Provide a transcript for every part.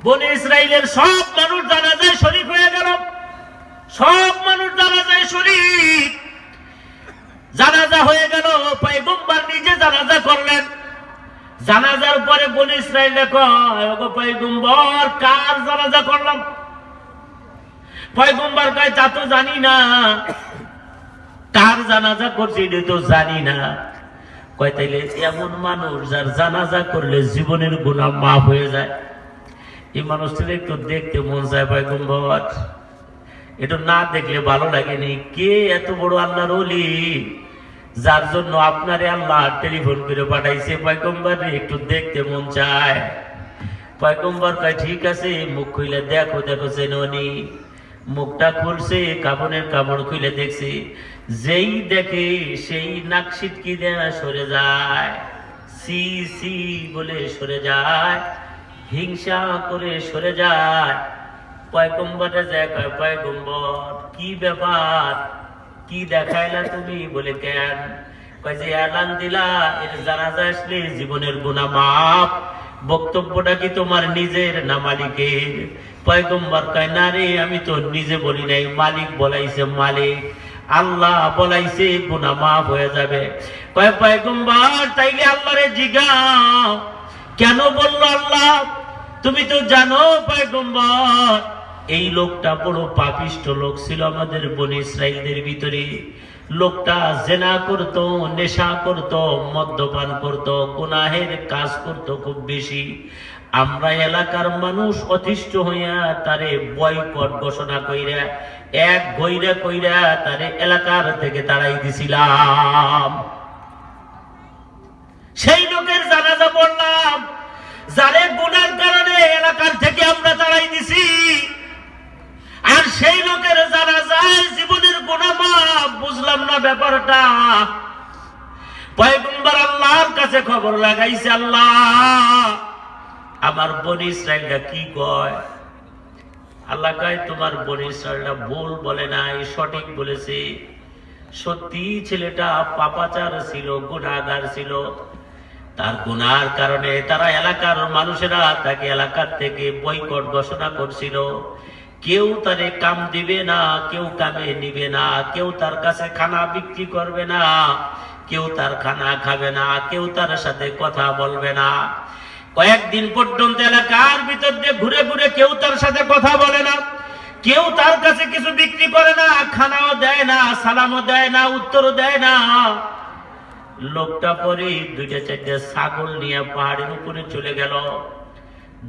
বনি ইসরাইলের সব মানুষ জানাজায় শরীক হয়ে গেল। সব মানুষ জানাজায় শরীক। জানাজা হয়ে গেল, পয়গম্বর নিজে জানাজা করলেন। জানাজার পরে বনি ইসরাইল কয়, ওগো পয়গম্বর, কার জানাজা করলাম? পয়গম্বর কয়, তা তো জানি না। কার জানাজা করছি এটা তো জানি না। কয়, তাইলে এমন মানুষ যার জানাজা করলে জীবনের গুনাহ মাফ হয়ে যায়, এই মানুষটাকে একটু দেখতে মন চায় পয়গম্বর। এটা না দেখলে ভালো লাগেনি। কে এত বড় আল্লাহর ওলি যার জন্য আপনারে আল্লাহ টেলিফোন করে পাঠাইছে? পয়গম্বর একটু দেখতে মন চায়। পয়গম্বর কয়, ঠিক আছে, মুখ খুলে দেখো। দেখো চেননি? মুখটা খুলছে, কাপড়ের কাপড় খুলে দেখছে। যেই দেখে সেই নাক সিটকি দেয়া সরে যায়, সি সি বলে সরে যায়, হিংসা করে সরে যায়। পয়গম্বরে যায়, কয়, পয়গম্বর কি ব্যাপার, কি দেখাইলা তুমি? বলে, কেন? কয়, যে এলান দিলা এর জানাজা আসলে জীবনের গুনাহ মাফ, বক্তব্যটা কি তোমার নিজের না মালিকের? পয়গম্বর কয়, না রে, আমি তো নিজে বলি নাই, মালিক বলাইছে। মালিক আল্লাহ বলাইছে গুনাহ মাফ হয়ে যাবে। কয়, পয়গম্বর তাইলে আল্লাহরে জিগাও, কেন বললো আল্লাহ? তুমি তো জানো পয়গম্বর, এই লোকটা বড় পাপিষ্ঠ লোক ছিল আমাদের বনি ইসরাইলদের ভিতরে। লোকটা জেনা করত, নেশা করত, মদ্যপান করত, গুনাহের কাজ করত খুব বেশি। আমরা এলাকার মানুষ অতিষ্ঠ হইয়া তারে বয়কট ঘোষণা কইরা, এক কইরা কইরা তারে এলাকার থেকে তাড়াই দিছিলাম। সেই লোকের জানাজা পড়লাম, যারে গুনার কারণে এলাকার থেকে আমরা তাড়াই দিছি। আর সেই লোকের জানাজায় জীবনের গুনাহ মাফ। বুঝলাম না ব্যাপারটা। পয়গম্বর আল্লাহর কাছে খবর লাগাইছে, আল্লাহ আমার বনি ইসরাইলটা কি কয়? আল্লাহ কয়, তোমার বনি ইসরাইলটা ভুল বলে নাই, সঠিক বলেছে। সত্যি ছেলেটা পাপাচার ছিল, গুনাহগার ছিল। তার গুনার কারণে তারা এলাকার মানুষেরা তাকে এলাকার থেকে বয়কট ঘোষণা করছিল। কেউ তারে কাম দিবে না, কেউ কামে নিবে না, কেউ তার কাছে খানা বিক্রি করবে না, কেউ তার খানা খাবে না, কেউ তার সাথে কথা বলবে না। কয়েকদিন পর্যন্ত এলাকার ভিতর দিয়ে ঘুরে ঘুরে কেউ তার সাথে কথা বলে না, কেউ তার কাছে কিছু বিক্রি করে না, খানাও দেয় না, সালামও দেয় না, উত্তরও দেয় না। লোকটা পরে দুইটা চারটা ছাগল নিয়ে পাহাড়ের উপরে চলে গেল।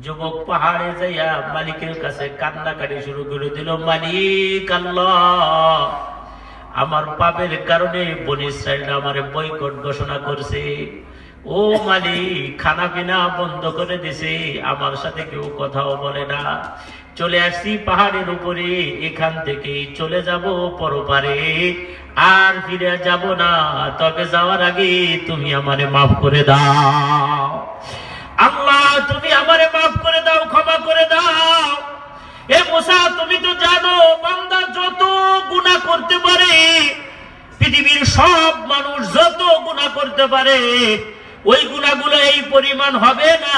যুবক পাহাড়ে যাইয়া মালিকের কাছে কান্নাকাটি শুরু করে দিল, মালিক আল্লাহ, আমার পাপের কারণে বনি ইসরাইলরা আমারে বয়কট ঘোষণা করছে। ও মালিক, খানা পিনা বন্ধ করে দিছে, আমার সাথে কেউ কথাও বলে না। চলে আসছি পাহাড়ের উপরে, এখান থেকে চলে যাব পরপারে, আর ফিরে যাব না। তবে যাওয়ার আগে তুমি আমারে মাফ করে দাও। আল্লাহ, তুমি আমারে মাফ করে দাও, ক্ষমা করে দাও। এ মুসা, তুমি তো জানো বান্দা যত গুনাহ করতে পারে, পৃথিবীর সব মানুষ যত গুনাহ করতে পারে, ওই গুনাহগুলো এই পরিমাণ হবে না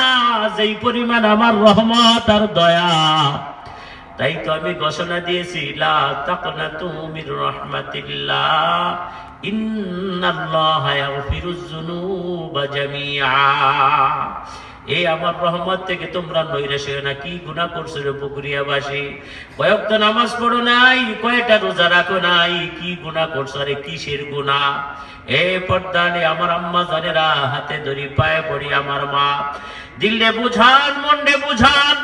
যেই পরিমাণ আমার রহমত আর দয়া। তাই তো আমি ঘোষণা দিয়েছি, লা তাকনাতু মির রাহমাতিল্লাহ, ইন্নাল্লাহা ইয়াগফিরুয যুনুবা জামিআ। এই আমার রহমত থেকে তোমরা নৈরাশ হও না। কি গুনাহ করছো রে পুকুরিয়াবাসী? কয়েকটা নামাজ পড়ো নাই, কয়টা রোজা রাখো নাই, কি গুনাহ করছো? রে কিসের গুনাহ? এ পর্দানে আমার আম্মা জানেরা, হাতে ধরি পায়ে পড়ি, আমার মা, দিলে বুঝান, মনে বুঝান।